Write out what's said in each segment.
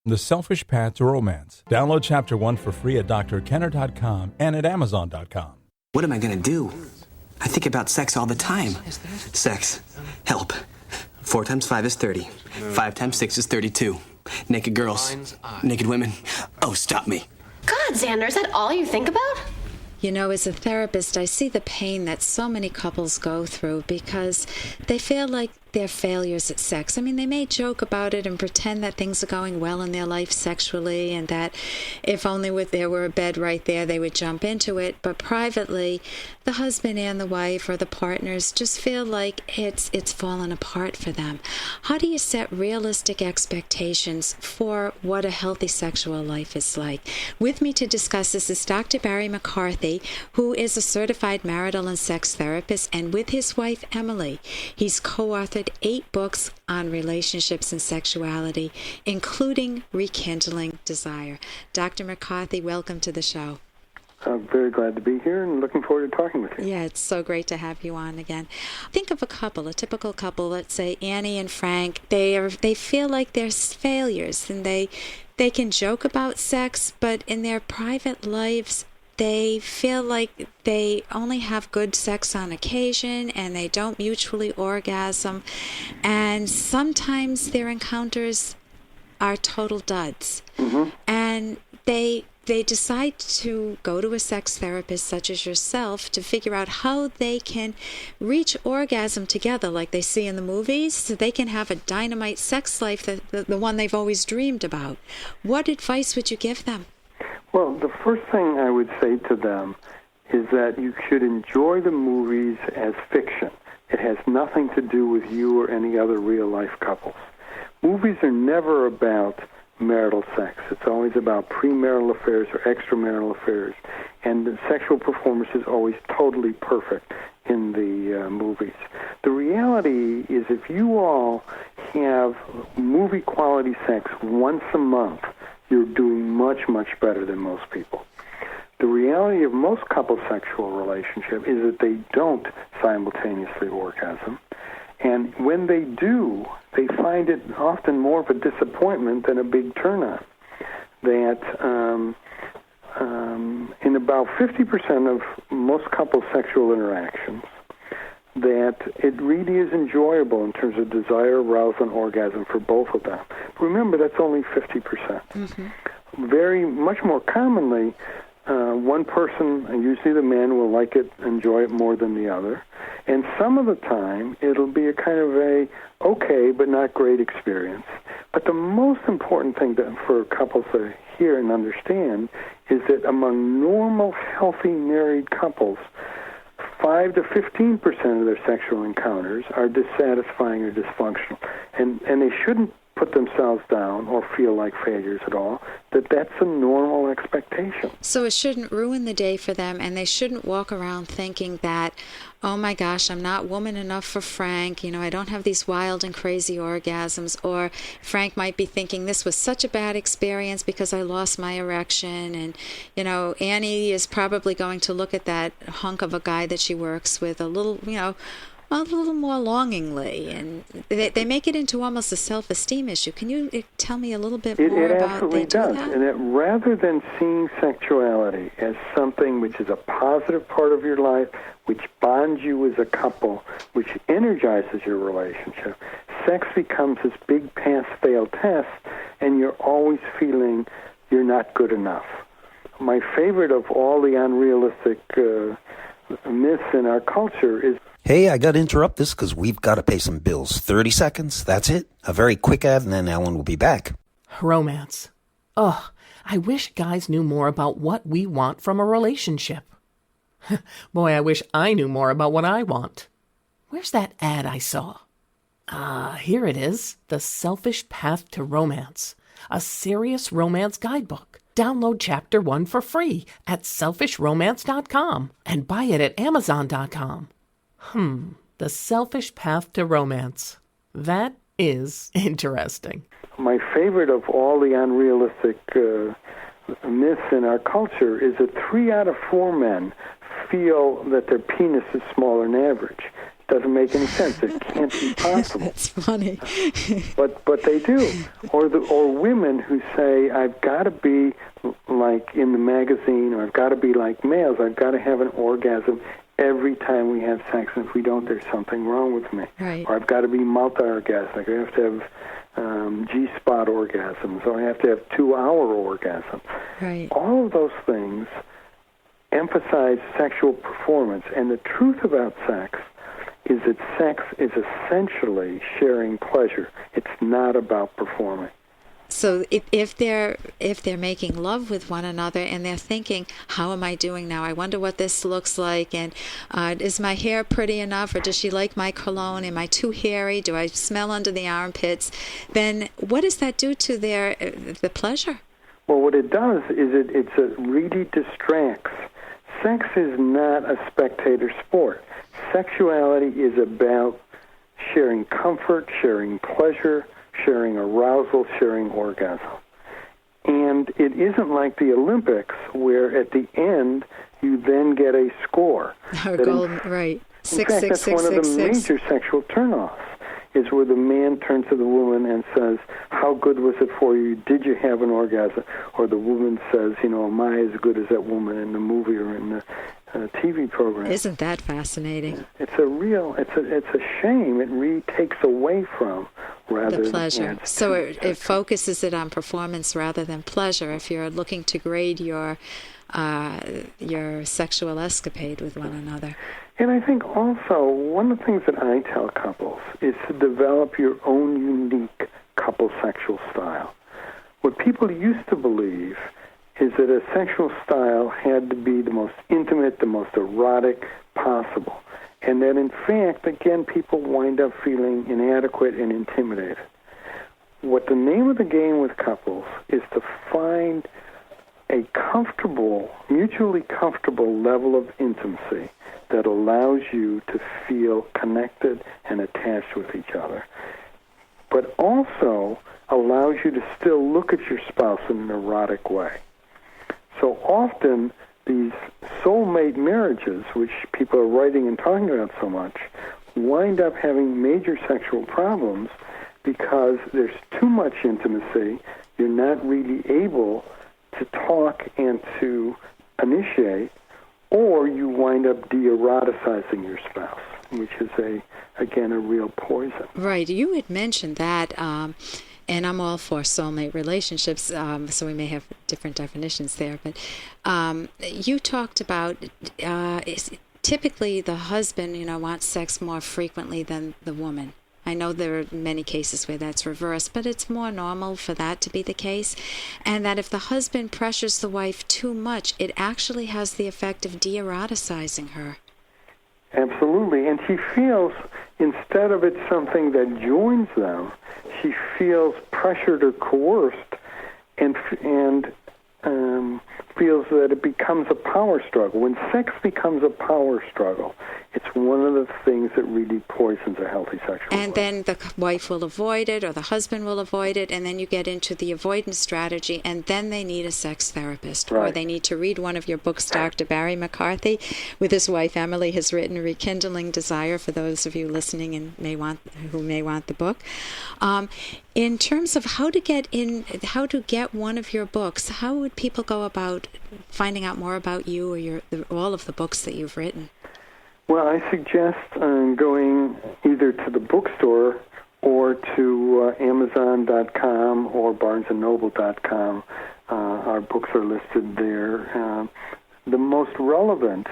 The Selfish Path to Romance. Download Chapter 1 for free at drkenner.com and at amazon.com. What am I going to do? I think about sex all the time. Sex. Help. 4 times 5 is 30. 5 times 6 is 32. Naked girls. Naked women. Oh, stop me. God, Xander, is that all you think about? You know, as a therapist, I see the pain that so many couples go through because they feel like they're failures at sex. I mean, they may joke about it and pretend that things are going well in their life sexually and that if only there were a bed right there, they would jump into it. But privately, the husband and the wife or the partners just feel like it's fallen apart for them. How do you set realistic expectations for what a healthy sexual life is like? With me to discuss this is Dr. Barry McCarthy, who is a certified marital and sex therapist, and with his wife, Emily, he's co-authored 8 books on relationships and sexuality, including Rekindling Desire. Dr. McCarthy, welcome to the show. I'm very glad to be here and looking forward to talking with you. Yeah, it's so great to have you on again. Think of a couple, a typical couple, let's say Annie and Frank. They feel like they're failures, and they can joke about sex, but in their private lives, they feel like they only have good sex on occasion and they don't mutually orgasm. And sometimes their encounters are total duds. Mm-hmm. And they decide to go to a sex therapist such as yourself to figure out how they can reach orgasm together like they see in the movies so they can have a dynamite sex life, the one they've always dreamed about. What advice would you give them? Well, the first thing I would say to them is that you should enjoy the movies as fiction. It has nothing to do with you or any other real-life couples. Movies are never about marital sex. It's always about premarital affairs or extramarital affairs, and the sexual performance is always totally perfect in the movies. The reality is if you all have movie-quality sex once a month, you're doing much, much better than most people. The reality of most couple sexual relationship is that they don't simultaneously orgasm. And when they do, they find it often more of a disappointment than a big turn-on. That in about 50% of most couple sexual interactions, that it really is enjoyable in terms of desire, arousal, and orgasm for both of them. Remember, that's only 50%. Mm-hmm. Very much more commonly, one person, usually the man, will like it, enjoy it more than the other. And some of the time, it'll be a kind of a okay but not great experience. But the most important thing for couples to hear and understand is that among normal, healthy married couples, 5 to 15% of their sexual encounters are dissatisfying or dysfunctional. And they shouldn't put themselves down or feel like failures at all, that's a normal expectation. So it shouldn't ruin the day for them, and they shouldn't walk around thinking that, oh my gosh, I'm not woman enough for Frank, I don't have these wild and crazy orgasms, or Frank might be thinking this was such a bad experience because I lost my erection, and, Annie is probably going to look at that hunk of a guy that she works with a little more longingly, and they make it into almost a self-esteem issue. Can you tell me a little bit more about that? It absolutely does. And that rather than seeing sexuality as something which is a positive part of your life, which bonds you as a couple, which energizes your relationship, sex becomes this big pass-fail test, and you're always feeling you're not good enough. My favorite of all the unrealistic myths in our culture is... Hey, I got to interrupt this because we've got to pay some bills. 30 seconds, that's it. A very quick ad, and then Ellen will be back. Romance. Ugh, I wish guys knew more about what we want from a relationship. Boy, I wish I knew more about what I want. Where's that ad I saw? Here it is. The Selfish Path to Romance. A serious romance guidebook. Download Chapter 1 for free at selfishromance.com and buy it at amazon.com. The Selfish Path to Romance. That is interesting. My favorite of all the unrealistic myths in our culture is that 3 out of 4 men feel that their penis is smaller than average. Doesn't make any sense. It can't be possible. That's funny. But they do. Or women who say, I've got to be like in the magazine, or I've got to be like males. I've got to have an orgasm every time we have sex, and if we don't, there's something wrong with me. Right. Or I've got to be multi-orgasmic. I have to have G-spot orgasms, or I have to have 2-hour orgasms. Right. All of those things emphasize sexual performance, and the truth about sex is that sex is essentially sharing pleasure. It's not about performing. So if they're making love with one another and they're thinking, how am I doing now? I wonder what this looks like, and is my hair pretty enough, or does she like my cologne? Am I too hairy? Do I smell under the armpits? Then what does that do to the pleasure? Well, what it does is it really distracts. Sex is not a spectator sport. Sexuality is about sharing comfort, sharing pleasure, sharing arousal, sharing orgasm. And it isn't like the Olympics where at the end you then get a score. Right. In fact, that's one of the major sexual turnoffs, is where the man turns to the woman and says, how good was it for you? Did you have an orgasm? Or the woman says, am I as good as that woman in the movie or in the TV program? Isn't that fascinating? It's a shame. It really takes away from rather the pleasure. Than so it focuses it on performance rather than pleasure. If you're looking to grade your sexual escapade with one another. And I think also one of the things that I tell couples is to develop your own unique couple sexual style. What people used to believe is that a sexual style had to be the most intimate, the most erotic possible. And that, in fact, again, people wind up feeling inadequate and intimidated. What the name of the game with couples is to find a comfortable, mutually comfortable level of intimacy that allows you to feel connected and attached with each other, but also allows you to still look at your spouse in an erotic way. So often, these soulmate marriages, which people are writing and talking about so much, wind up having major sexual problems because there's too much intimacy. You're not really able to talk and to initiate, or you wind up de-eroticizing your spouse, which is, again, a real poison. Right. You had mentioned that, and I'm all for soulmate relationships, so we may have different definitions there. But you talked about typically the husband, wants sex more frequently than the woman. I know there are many cases where that's reversed, but it's more normal for that to be the case. And that if the husband pressures the wife too much, it actually has the effect of de-eroticizing her. Absolutely. And she feels, instead of it something that joins them, she feels pressured or coerced and feels that it becomes a power struggle. When sex becomes a power struggle, it's one of the things that really poisons a healthy sexual And life. then the wife will avoid it, or the husband will avoid it, and then you get into the avoidance strategy, and then they need a sex therapist. Right. Or they need to read one of your books. Dr. Barry McCarthy, with his wife Emily, has written Rekindling Desire, for those of you listening and who may want the book. In terms of how to get one of your books, how would people go about finding out more about you or all of the books that you've written? Well, I suggest going either to the bookstore or to Amazon.com or BarnesandNoble.com. Our books are listed there. The most relevant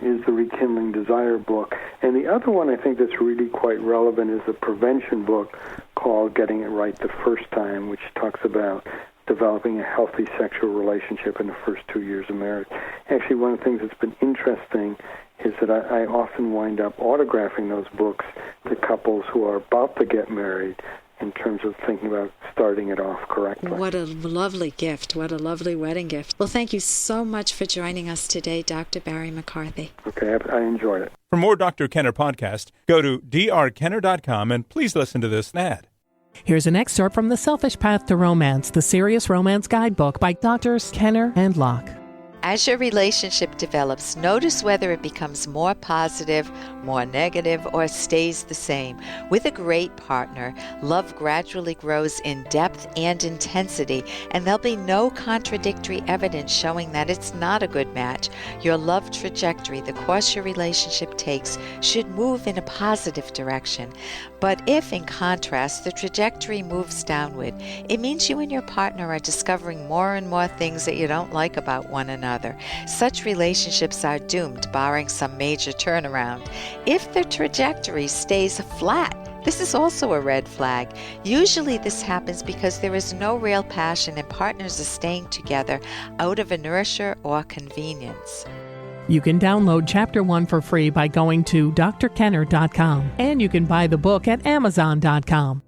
is the Rekindling Desire book. And the other one I think that's really quite relevant is the prevention book called Getting It Right the First Time, which talks about developing a healthy sexual relationship in the first 2 years of marriage. Actually, one of the things that's been interesting is that I often wind up autographing those books to couples who are about to get married in terms of thinking about starting it off correctly. What a lovely gift. What a lovely wedding gift. Well, thank you so much for joining us today, Dr. Barry McCarthy. Okay, I enjoyed it. For more Dr. Kenner podcasts, go to drkenner.com and please listen to this ad. Here's an excerpt from The Selfish Path to Romance, the Serious Romance Guidebook by Drs. Kenner and Locke. As your relationship develops, notice whether it becomes more positive, more negative, or stays the same. With a great partner, love gradually grows in depth and intensity, and there'll be no contradictory evidence showing that it's not a good match. Your love trajectory, the course your relationship takes, should move in a positive direction. But if, in contrast, the trajectory moves downward, it means you and your partner are discovering more and more things that you don't like about one another. Such relationships are doomed, barring some major turnaround. If the trajectory stays flat, this is also a red flag. Usually this happens because there is no real passion and partners are staying together out of inertia or convenience. You can download Chapter 1 for free by going to drkenner.com, and you can buy the book at amazon.com.